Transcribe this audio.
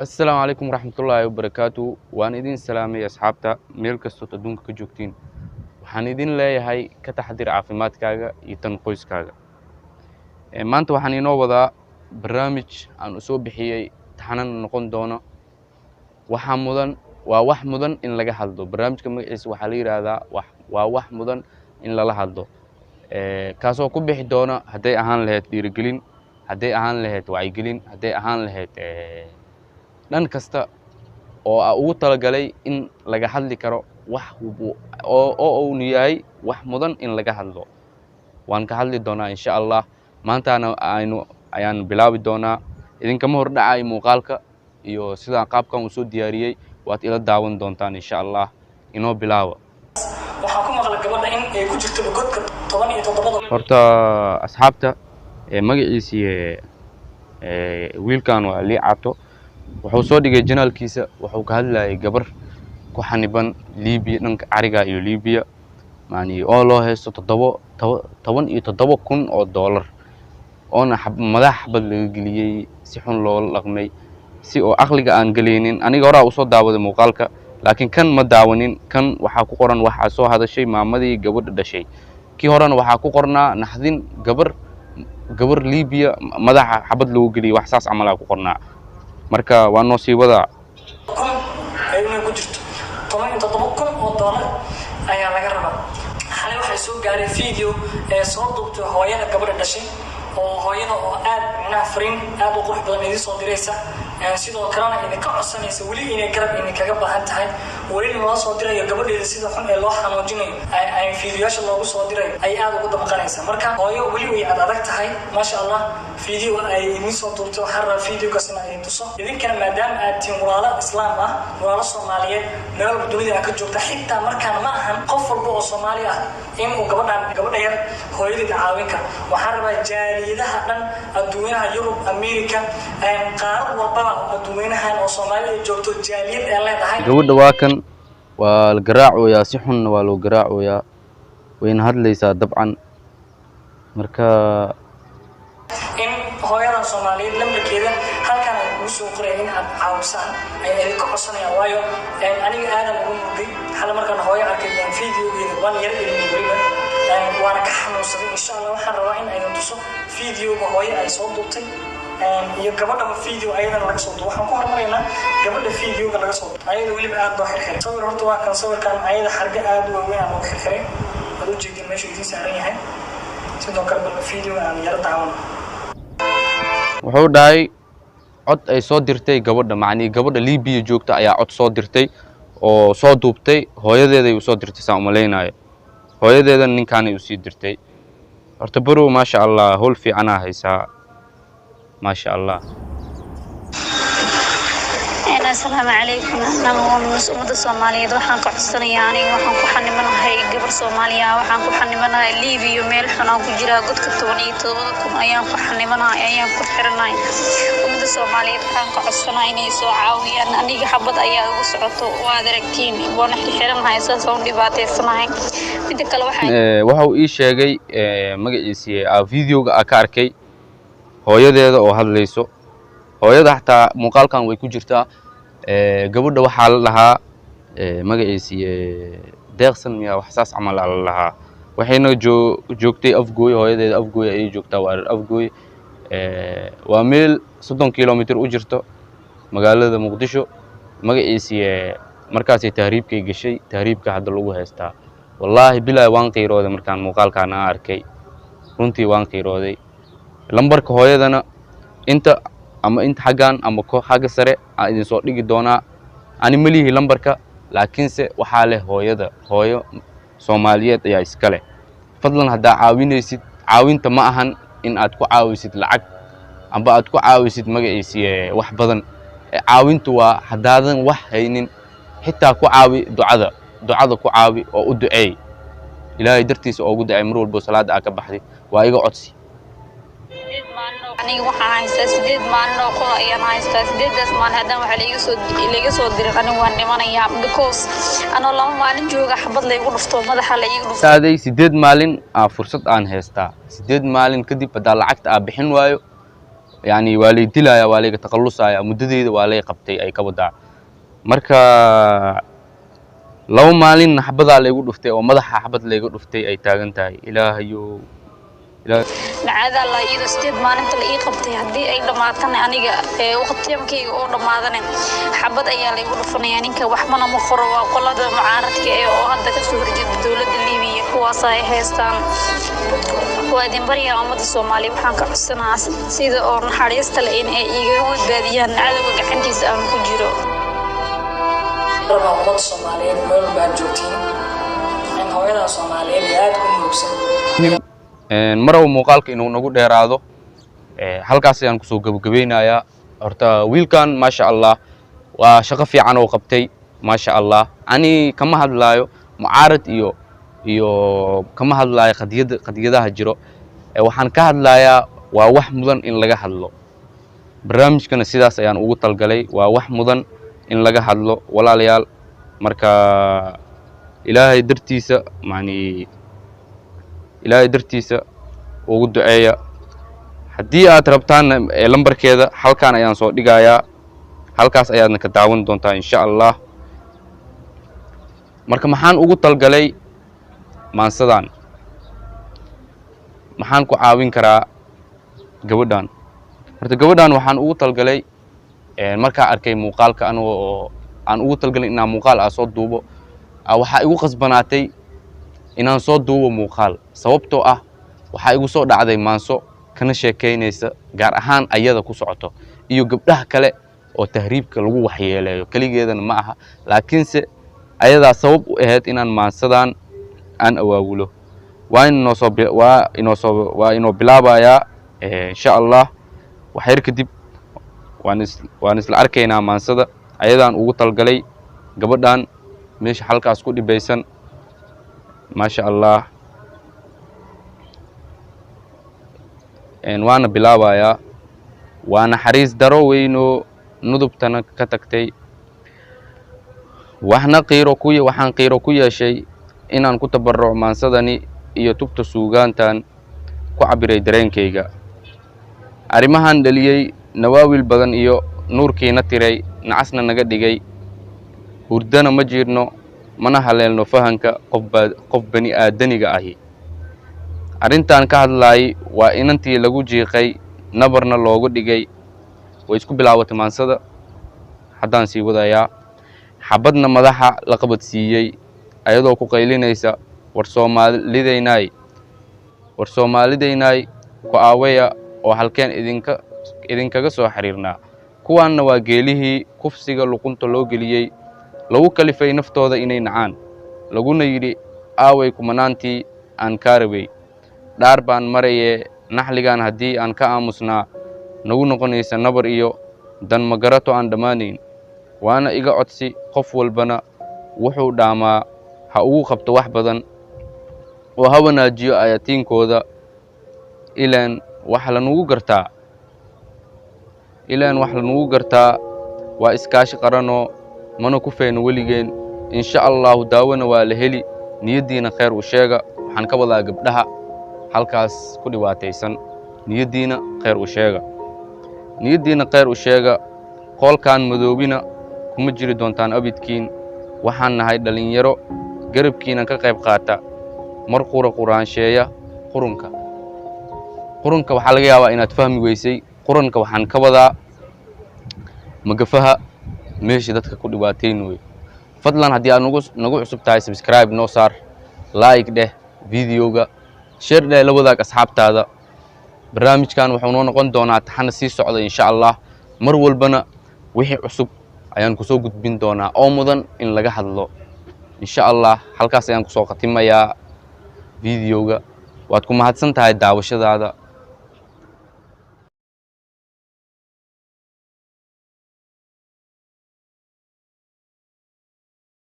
السلام عليكم ورحمة الله وبركاته وأنا إذن سلامي أصحابتا ميل كستو تدونك كجوكتين waxaan idin leeyahay ka taxadir caafimaadkaaga iyo tan qoyskaaga maanta waxaan inoo wadaa barnaamij aan u soo bixiyay taxanan noqon doono wax mudan in laga hadlo barnaamijka magaciisa waxa la yiraahdaa wax mudan in lala hadlo kaasoo ku bixi doona haday ahaan lahayd dhiirigelin haday ahaan lahayd wacyigelin haday ahaan lahayd dhan kasta oo ugu talagalay in laga hadli karo wax oo uu yahay wax mudan in laga hadlo waan ka hadli doonaa insha Allah maantana ayaan bilaabi doonaa idinkama hor dhacay muuqaalka iyo sida qaabkan uu soo diyaariyay waad ila daawan doontaan insha Allah inoo bilaabo waxaan ku maqlay gabadha in ay ku jirto godka 17 horta asxaabta magaciisa wiilkan waa Lii Caato wuxuu soo dhigay janaalkiisa wuxuu ka hadlayay gabar ku xaniban Liibiya dhanka ariga iyo Liibiya maani oo loo haysto 17,000 oo dollar oona madax bad laga geliyay si xun loo laqmay si oo aqliga aan galeenin aniga hore u soo daawaday muuqaalka laakiin kan ma daawanin kan waxa ku qoran waxa soo hadashay maamadii gabadha dhashay kii horena waxa ku qornaa naxdin gabar Liibiya madaxa xabad loo geliyay wax saas amal ku qornaa marka waa noo sii wada ayna ku jirto 17,000 oo dollar ayaa laga rabaa xalay waxa soo gaaray video ee soo duubtay hooyada gabadha dhashay oo hooyada oo aad fariin aad u qurux badan idin soo diraysa sidoo kalena idinka codsanaysa wali inay garab kaga baahan tahay wali loo soo dirayo gabadheeda sida xun ee loo xanuujinayo ay fiidiyoyaasha loogu soo dirayo ay aad ugu damqanaysa marka hooyo wali way adag tahay maasha Allah video ay idin soo duubtay waxa rabaa video-gaasna ay tuso idinkana maadaama aad tihiin walaalo islaam ah walaalo Soomaaliyeed meel dunida ka joogta xitaa markaan ma ahan qof walba oo Soomaali ah in uu gabadha yar hooyadeed caawin karo waxa rabaa jaaliyadaha dhan adduunyaha Yurub America qaarad walba adduunyahan oo Soomaaliya joogto jaaliyad ay leedahay gabadha waa kan waa la garaacoyaa si xun waa loo garaacoyaa wayna hadlaysaa dabcan marka in hooyada Soomaaliyeed lambarkeeda halkan ay ugu soo qoreen in aad caawisaan ay ka codsanayaan waayo aniga aadan ugu mudday hal markaan hooyo arkay video-geeda waan yar ilmi waliba waana ka xanuunsaday insha Allah waxaan rabaa in ay tuso video-ga hooyo ay soo duubtay iyo gabadha video ayada laga soo duubay waxaan ku hormaraynaa gabadha video-ga laga soo duubay ayada waliba aad baa xirxiray sawir horta waa kan sawirkan ayada xarga aad u weyn aan ugu xirxiray aad u jeedin meesha idin saaran yahay sidoo kale video-ga aan yar daawan wuxuu dhahay cod ay soo dirtay gabadha macni gabadha Liibiya joogta ayaa cod soo dirtay oo soo duubtay hooyadeeda ay soo dirtay saan umaleynaayo hooyadeeda ninkaan ay u sii dirtay horta baro ma sha Allah hol fiican ah haysaa ما شاء الله السلام عليكم أنا مسؤولة الصومالية waxaan ka codsanayaa aniga waxaan ku xanimanahay gabar Soomaaliya waxaan ku xanimanahay Liibiya meel xunaan ku jira godka 17,000 ayaan ku xanimanahay ayaan ku xiranahay umada Soomaaliyeed waxaan ka codsanayaa inay soo caawiyaan aniga xabad ayaa ugu socoto waa aragtiin waan xiranahay saasoo dhibaataysanahay mid kale waxa uu ii sheegay magaciisa video-ga ka arkay hooyadeeda oo hadlayso hooyada xataa muuqaalkan way ku jirtaa gabadha waxa la lahaa magaciisa deeqsan miya wax saas amal la lahaa waxayna joogtay afgooy hooyadeeda afgooy ay joogtaa waa afgooy waa meel 30 kilomitir u jirto magaalada Muqdisho magaciisa markaas ay tahriibkay gashay tahriibka hadda lagu haystaa wallahi bilaa waan qiirooday markaan muuqaalkan arkay runtii waan qiirooday lambarka hooyadana inta xagan ama ko xaga sare aan idin soo dhigi doonaa ani malihi lambarka laakiinse waxa leh hooyo Soomaaliyeed ayaa iska leh fadlan hadaa caawinaysid caawinta ma ahan in aad ku caawisid lacag amba aad ku caawisid magaciisa wax badan caawintu waa hadaadan wax haynin xitaa ku caawi ducada ku caawi oo u duceey Ilaahay dartiisa oo ugu duceey mar walba salaada ka baxday waa iga codsi aniga waxaan haystaa 8 maalin oo qor ayaan haystaa 8daas maalin haddana waxa laga soo diray aniga waan dhimanayaa because ana 2 maalin jooga xabad la igu dhufto madaxa la igu dhufto saaday 8 maalin fursad aan haystaa 8 maalin kadib hadaa lacagta bixin waayo yani waa lay dilaya waa layga taqalusaya muddadeeda waa lay qabtay ay ka wadaa marka laba maalin xabadaa laygu dhuftay oo madaxa xabad layga dhuftay ay taagan tahay ilaahayo nacada la iyada steed maalinta la ii qabtay haddii ay dhamaatana aniga waqtiyamkayga oo dhamaadana xabad ayaa laygu dhufanaya ninka waxbana ma qoro waa qolada mucaaradka oo hadda ka soo horjeeda dowladda Liibiya kuwaas ay haystaan waa dinbariya ummadda Soomaaliya waxaan ka codsanaa sida oo naxariista leh in ay iga badbaadiyaan cadawga gacantiisa aan ku jiro ummadda Soomaaliyeed meel baa joogtiin in hooyada Soomaaliyeed aad ku muugsan marow muuqaalka inuu nagu dheeraado halkaas ayaan kusoo gabagabeynayaa horta wiilkan maasha Allah waa shaqo fiican oo qabtay maasha Allah ani kama hadlaayo mucaarad iyo kama hadlaayo qadiyadaha jiro waxaan ka hadlayaa waa wax mudan in laga hadlo barnaamijkana sidaas ayaan ugu talgalay waa wax mudan in laga hadlo walaalayaal marka ilaahay dartiisa ilaahay dartiisa ugu duceeya haddii aad rabtaan lambarkeeda halkaan ayaan soo dhigayaa halkaas ayaadna ka daawan doontaa insha Allah marka maxaan ugu talgalay maansadan maxaan ku caawin karaa gabadhan horta gabadhan waxaan ugu talgalay markaa arkay muuqaalka aniga oo aan ugu talgalay inaan muuqaal soo duubo waxa igu qasbanaatay inaan soo duubo muuqaal sababtoo ah waxa igu soo dhacday maanso kana sheekeynaysa gaar ahaan ayada ku socoto iyo gabdhaha kale oo tahriibka lagu waxyeeleeyo kaligeedana ma aha laakiinse ayadaa sabab u ahayd inaan maansadan aan awaawulo waa inoo bilaabayaa insha Allah waxyar kadib waan isla arkaynaa maansada ayadaan ugu talgalay gabadhan meesha halkaas ku dhibaysan maasha Allah waana bilaabayaa waa naxariis daro weyno nudubtana ka tagtay waxaan qiiro ku yeeshay inaan ku tabarruc maansadani iyo tubta suugaantan ku cabiray dareenkayga arrimahan dhaliyay nawaawil badan iyo nuurkiina tiray nacasna naga dhigay hurdana ma jirno mana haleelno fahanka qof bani aadaniga ahi arrintan ka hadlaay waa inantii lagu jiiqay nabarna loogu dhigay way isku bilaabatay maansada haddaan sii wadayaa xabadna madaxa la qabadsiiyey ayadoo ku qaylinaysa war Soomaalidaynaay ku aawaya oo halkeen idinkaga soo xiriirnaa kuwaanna waa geelihii kufsiga luqunta loo geliyey lagu kalifay naftooda inay nacaan laguna yidhi aaway kumanaantii aan kaarabay dhaar baan marayee naxligan haddii aan ka aamusnaa nagu noqonaysa nabar iyo dan magarato aan dhammaanayn waana iga codsi qof walbana wuxuu dhaamaa ha ugu qabto wax badan oo ha wanaajiyo ayatiinkooda ilaan wax lanugu gartaa waa iskaashi qaranoo mana ku fayno weligeen insha Allahu daawana waa la heli niyadiina khayr u sheega waxaan ka wadaa gabdhaha halkaas ku dhibaataysan niyadiina khayr u sheega qolkan madoobina kuma jiri doontaan abidkiin waxaan nahay dhalinyaro garabkiina ka qayb qaata mar quraansheeya qurunka waxaa laga yaabaa inaad fahmi weysay qurunka waxaan ka wadaa magafaha meesha dadka ku dhibaataynayo fadlan haddii aad nagu cusub tahay subscribe noo saar like dheh videoga share dheh la wadaag asxaabtaada barnaamijkan wuxuu noo noqon doonaa taxana sii socda insha Allah mar walbana wixii cusub ayaan ku soo gudbin doonaa oo mudan in laga hadlo insha Allah halkaas ayaan ku soo khatimayaa videoga waad ku mahadsan tahay daawashadaada